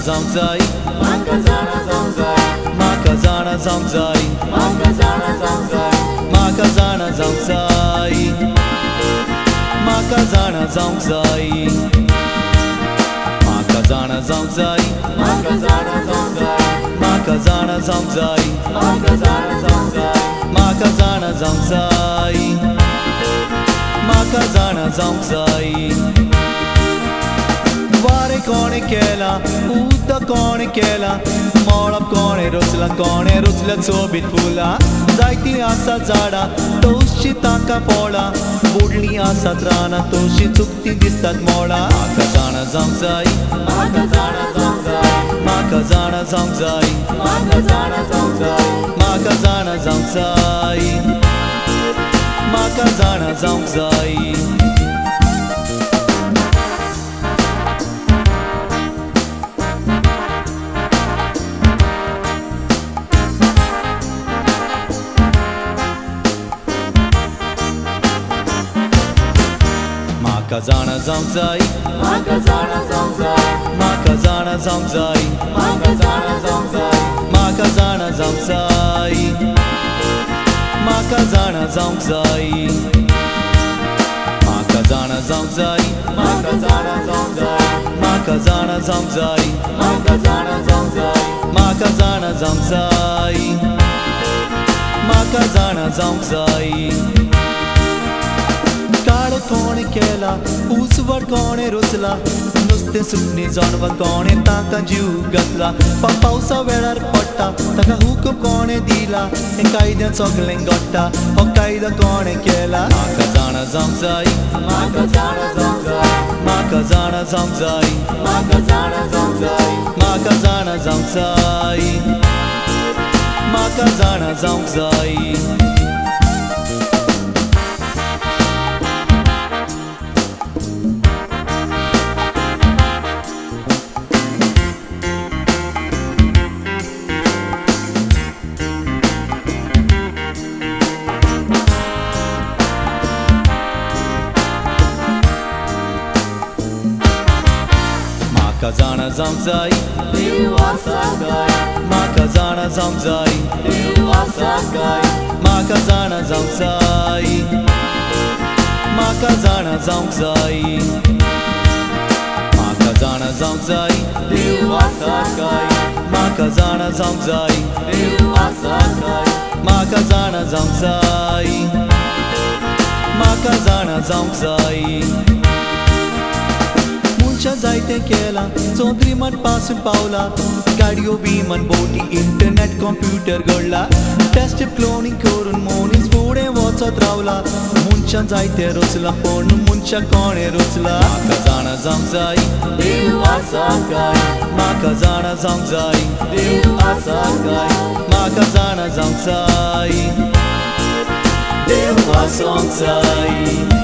zamzai, Makazana zamzai, makazana zamzai, makazana zamzai, makazana zamzai, makazana zamzai, makazana zamzai, makazana zamzai, makazana zamzai, makazana zamzai, makazana zamzai, makazana zamzai. वारे कोणे केला उद्दा कोणे केला मळप कोणे रुचला सोबीत फुला जायती आसा झाडा तोशी ताका पोळा बुडली आसात राना तोशी चुकती दिसतात मोळा म्हाका जाणा जावंक makazana zamzai, म्हाका जाणा जावंक makazana zamzai, म्हाका जाणा जावंक म्हाका जाणा जावंक Makazana zamzai, makazana zamzai, makazana zamzai, makazana zamzai, makazana zamzai, makazana zamzai, makazana zamzai, makazana zamzai, makazana zamzai, makazana zamzai, makazana zamzai, makazana zamzai. काळ कोणे केला उसवड कोणे रुचला नुस्तें सुकणी जानवर कोणे ताका जीव घातला पावसा वेळार पडटा ताका हुकूम कोणे दिला हे कायद्यान सगळें घडटा हो कायदा कोणे केला म्हाका जाणा जावंक makazana zamzai, म्हाका जाणा जावंक makazana zamzai, म्हाका जाणा जावंक म्हाका जाणा जावंक Makazana zamzai, Dewasagai, makazana zamzai, Dewasagai, makazana zamzai, makazana zamzai, makazana zamzai, Dewasagai, makazana zamzai, Dewasagai, makazana zamzai, makazana zamzai. जायते केला चौधरी मन पासून पावला गाडयो विमान बोटी इंटरनेट कॉम्प्युटर घडला टेस्ट क्लोनिंग करून मोनीस फुडें वचत रावला मनशां जायते रुचला पण मनशां कोणे रुचला म्हाका जाणा जावंक Dewasagai, म्हाका जाणा जावंक Dewasagai, म्हाका जाणा जावंक Dewasagai.